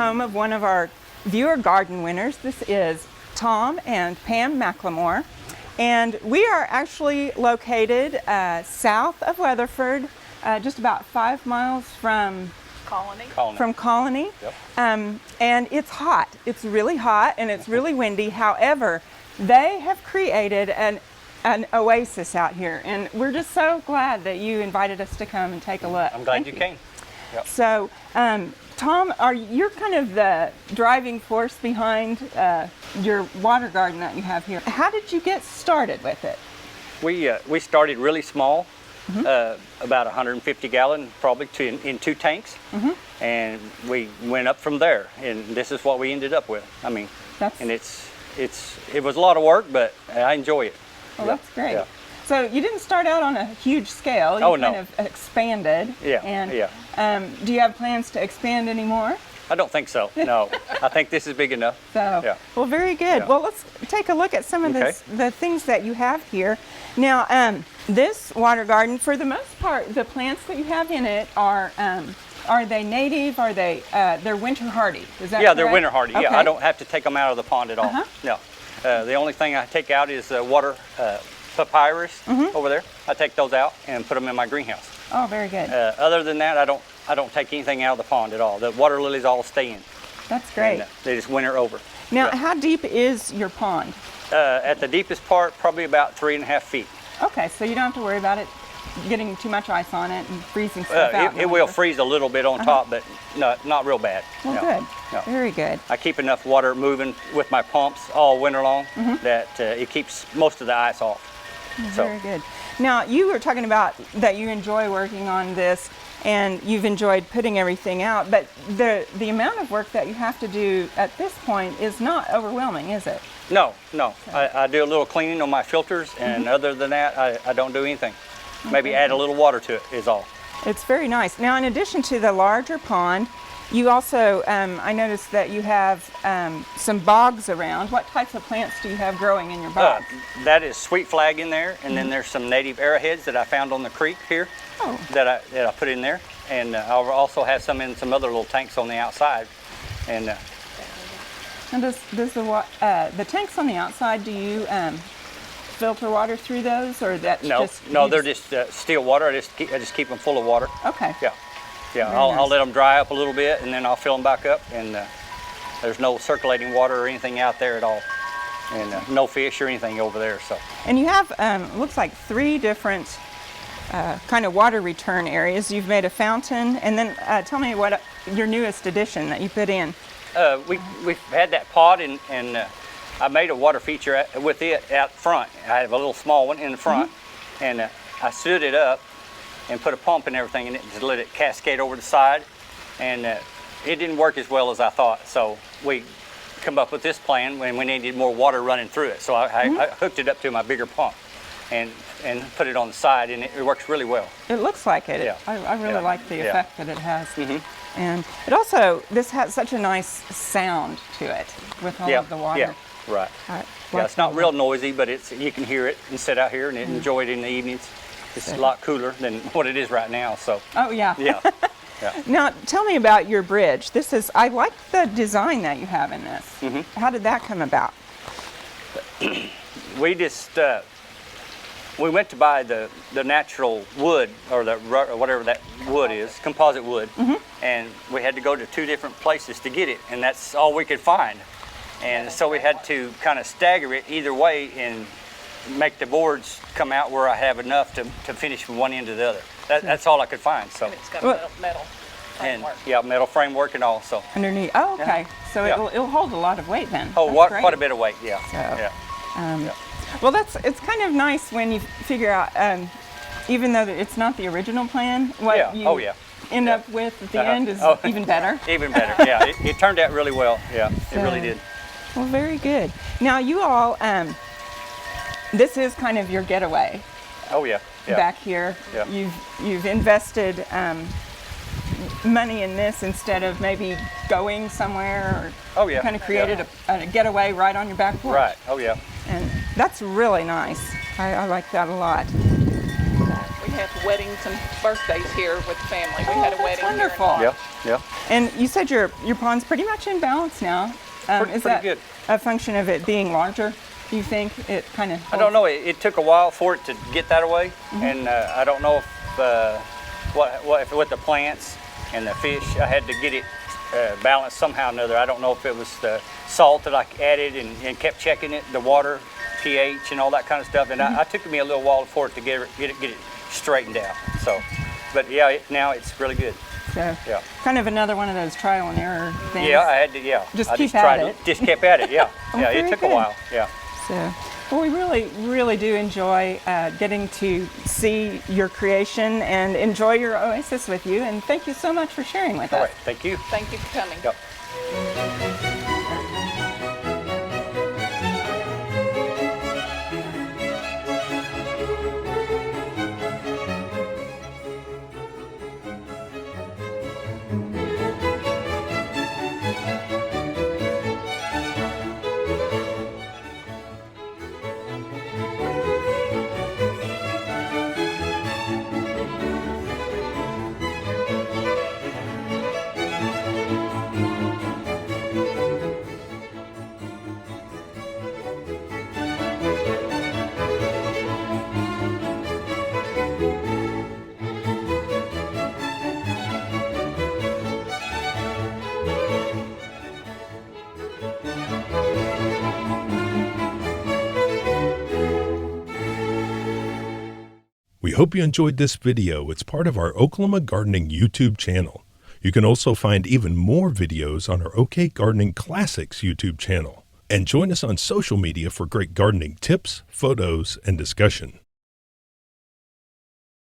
home of one of our viewer garden winners. This is Tom and Pam McLemore. And we are actually located south of Weatherford, just about 5 miles from Colony. Yep. And it's hot. It's really hot and it's really windy. However, they have created an oasis out here, and we're just so glad that you invited us to come and take a look. I'm glad you came. Yep. So, Tom, you're kind of the driving force behind your water garden that you have here. How did you get started with it? We started really small, about 150 gallon, probably in 2 tanks, and we went up from there. And this is what we ended up with. I mean, it was a lot of work, but I enjoy it. Well, that's great. Yeah. So you didn't start out on a huge scale. You kind of expanded. Yeah. And do you have plans to expand anymore? I don't think so. No. I think this is big enough. So, yeah. Well, very good. Yeah. Well, let's take a look at some of the things that you have here. Now, this water garden, for the most part, the plants that you have in it are they native? Are they they're winter hardy? Is that correct? They're winter hardy. Okay. Yeah, I don't have to take them out of the pond at all. No. The only thing I take out is water papyrus over there. I take those out and put them in my greenhouse. Oh, very good. Other than that, I don't take anything out of the pond at all. The water lilies all stay in. That's great. And, they just winter over. Now, how deep is your pond? At the deepest part, probably about 3.5 feet. Okay, so you don't have to worry about it getting too much ice on it and freezing stuff out. It will freeze a little bit on top, but no, not real bad. Well, good. No. Very good. I keep enough water moving with my pumps all winter long that it keeps most of the ice off. Very good. Now, you were talking about that you enjoy working on this and you've enjoyed putting everything out, but the amount of work that you have to do at this point is not overwhelming, is it? No. I do a little cleaning on my filters, and other than that, I don't do anything. Maybe add a little water to it is all. It's very nice. Now, in addition to the larger pond, you also, I noticed that you have some bogs around. What types of plants do you have growing in your bogs? That is sweet flag in there, and then there's some native arrowheads that I found on the creek here that I put in there. And I'll also have some in some other little tanks on the outside. And does the tanks on the outside, do you filter water through those, or that's they're just still water. I just keep them full of water. Okay. Yeah, I'll let them dry up a little bit, and then I'll fill them back up, and there's no circulating water or anything out there at all, and no fish or anything over there. So. And you have, looks like 3 different kind of water return areas. You've made a fountain, and then tell me what your newest addition that you put in. We've had that pod, and I made a water feature with it out front. I have a little small one in the front, and I stood it up and put a pump and everything in it to let it cascade over the side, and it didn't work as well as I thought. So we come up with this plan when we needed more water running through it. So I hooked it up to my bigger pump and put it on the side, and it works really well. It looks like it. Yeah. I really like the effect that it has. And it also, this has such a nice sound to it with all of the water. Yeah, right. It's not real noisy, but you can hear it and sit out here and enjoy it in the evenings. It's a lot cooler than what it is right now. So. Oh yeah. Yeah. Now tell me about your bridge. I like the design that you have in this. How did that come about? We just we went to buy the natural wood, or whatever that wood is, composite wood, and we had to go to 2 different places to get it, and that's all we could find. And so we had to kind of stagger it either way and make the boards come out where I have enough to finish from one end to the other. That's all I could find. So. And it's got metal framework. And, metal framework and all. So. Underneath. Oh, okay. So it'll hold a lot of weight then. Oh, quite a bit of weight. Yeah. So, well, it's kind of nice when you figure out, even though it's not the original plan, what you end up with at the end is even better. Even better. Yeah. It turned out really well. Yeah. It really did. Well, very good. Now you all. This is kind of your getaway. Oh yeah. Back here, you've invested money in this instead of maybe going somewhere, or kind of created a getaway right on your back porch. Right. Oh yeah. And that's really nice. I like that a lot. We have weddings and birthdays here with the family. We had a that's wedding wonderful. here. Yeah. And you said your pond's pretty much in balance now. Is Pretty that good. a function of it being larger? Do you think it kind of? I don't know. It took a while for it to get that way, and I don't know if with the plants and the fish, I had to get it balanced somehow or another. I don't know if it was the salt that I added and kept checking it, the water, pH, and all that kind of stuff. And it took me a little while for it to get it straightened out. So, but yeah, now it's really good. So, Yeah. kind of another one of those trial and error things. Yeah, I had to. Yeah, Just I keep just at tried it. Just kept at it. Yeah, yeah. very It took good. a while. Yeah. So, well, we really do enjoy getting to see your creation and enjoy your oasis with you. And thank you so much for sharing with All us. right. Thank you. Thank you for coming. Yep. We hope you enjoyed this video. It's part of our Oklahoma Gardening YouTube channel. You can also find even more videos on our OK Gardening Classics YouTube channel. And join us on social media for great gardening tips, photos, and discussion.